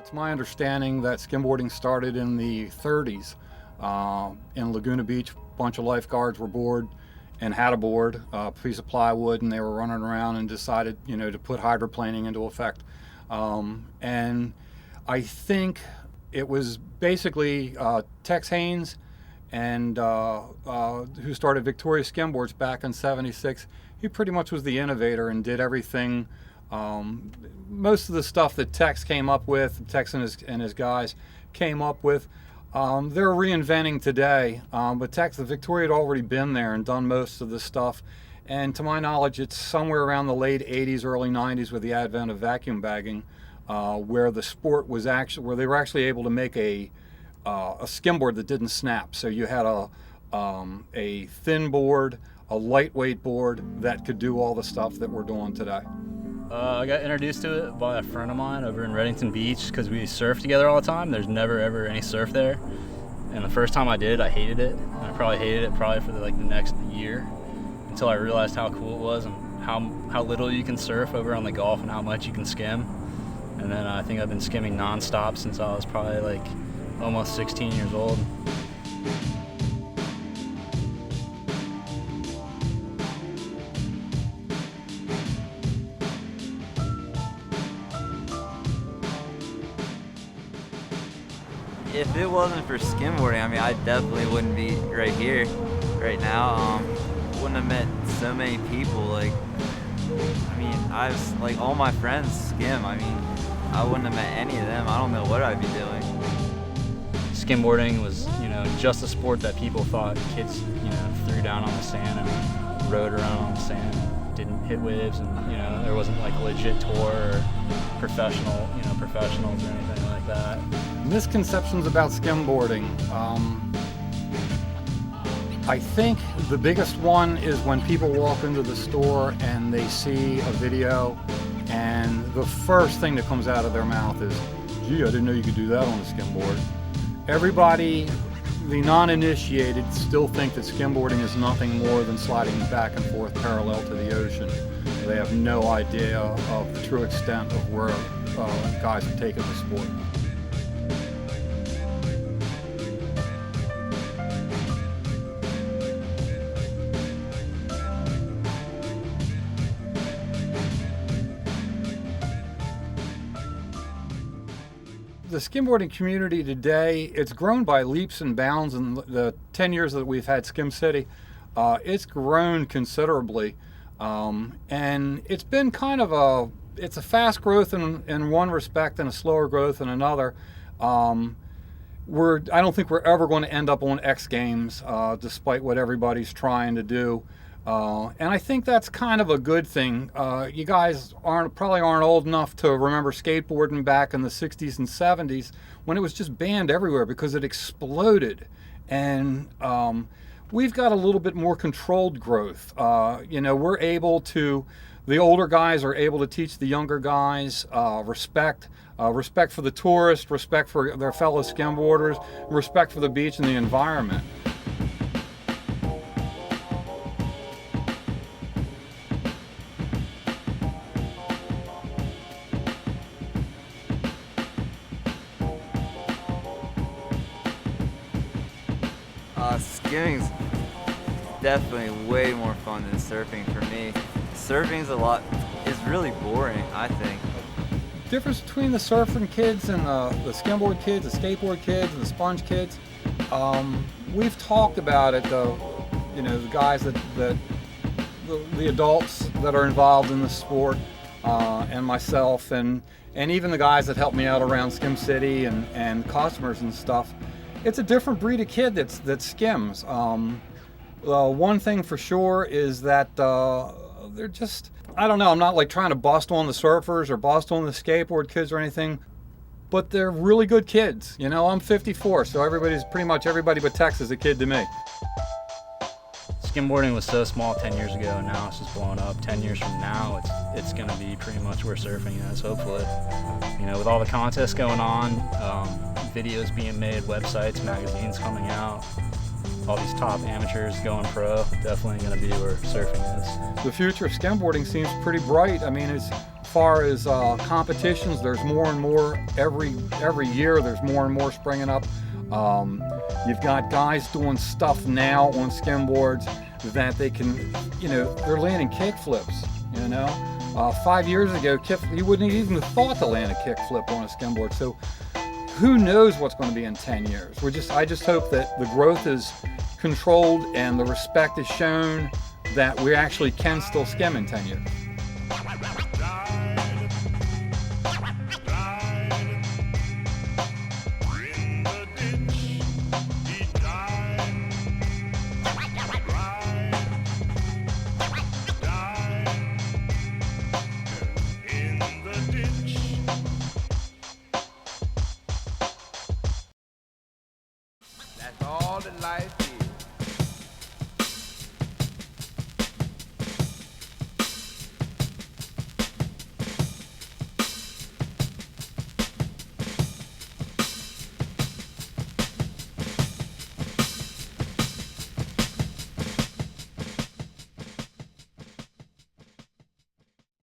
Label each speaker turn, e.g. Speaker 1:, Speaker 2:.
Speaker 1: It's my understanding that skimboarding started in the 30s. In Laguna Beach, a bunch of lifeguards were bored and had a board, a piece of plywood, and they were running around and decided, to put hydroplaning into effect. And I think it was basically Tex Haynes and who started Victoria Skimboards back in '76. He pretty much was the innovator and did everything. Most of the stuff that Tex came up with, Tex and his guys came up with, they're reinventing today. But the Victoria had already been there and done most of the stuff. And to my knowledge, it's somewhere around the late 80s, early 90s with the advent of vacuum bagging, where the sport was where they were actually able to make a skimboard that didn't snap. So you had a thin board, a lightweight board that could do all the stuff that we're doing today.
Speaker 2: I got introduced to it by a friend of mine over in Reddington Beach because we surf together all the time. There's never ever any surf there, and the first time I did, I hated it. And I probably hated it for the next year until I realized how cool it was and how little you can surf over on the Gulf and how much you can skim. And then I think I've been skimming nonstop since I was probably almost 16 years old.
Speaker 3: If it wasn't for skimboarding, I definitely wouldn't be right here, right now. Wouldn't have met so many people. I was all my friends skim. I wouldn't have met any of them. I don't know what I'd be doing.
Speaker 2: Skimboarding was, just a sport that people thought kids, threw down on the sand and rode around on the sand, didn't hit waves, and there wasn't a legit tour or professionals or anything like that.
Speaker 1: Misconceptions about skimboarding. I think the biggest one is when people walk into the store and they see a video and the first thing that comes out of their mouth is, gee, I didn't know you could do that on a skimboard. Everybody, the non-initiated, still think that skimboarding is nothing more than sliding back and forth parallel to the ocean. They have no idea of the true extent of where guys have taken the sport. The skimboarding community today, it's grown by leaps and bounds in the 10 years that we've had Skim City. It's grown considerably, and it's been it's a fast growth in one respect and a slower growth in another. I don't think we're ever going to end up on X Games, despite what everybody's trying to do. And I think that's kind of a good thing. You guys probably aren't old enough to remember skateboarding back in the 60s and 70s when it was just banned everywhere because it exploded. And we've got a little bit more controlled growth. We're able to, the older guys are able to teach the younger guys respect for the tourist, respect for their fellow skimboarders, respect for the beach and the environment.
Speaker 3: Skimming's definitely way more fun than surfing for me. Surfing's is really boring, I think.
Speaker 1: The difference between the surfing kids and the skimboard kids, the skateboard kids, and the sponge kids, we've talked about it. The guys the adults that are involved in the sport, and myself, and even the guys that help me out around Skim City and customers and stuff. It's a different breed of kid that skims. One thing for sure is that they're just, I don't know, I'm not trying to bust on the surfers or bust on the skateboard kids or anything, but they're really good kids. I'm 54, so pretty much everybody but Tex is a kid to me.
Speaker 2: Skimboarding was so small 10 years ago, and now it's just blowing up. 10 years from now, it's going to be pretty much where surfing is, hopefully. With all the contests going on, videos being made, websites, magazines coming out, all these top amateurs going pro, definitely going to be where surfing is.
Speaker 1: The future of skimboarding seems pretty bright. As far as competitions, there's more and more every year. There's more and more springing up. You've got guys doing stuff now on skimboards that they can, you know, they're landing kick flips. You know, 5 years ago, you wouldn't even have thought to land a kick flip on a skimboard. So who knows what's going to be in 10 years? I just hope that the growth is controlled and the respect is shown that we actually can still skim in 10 years.
Speaker 4: That's all that life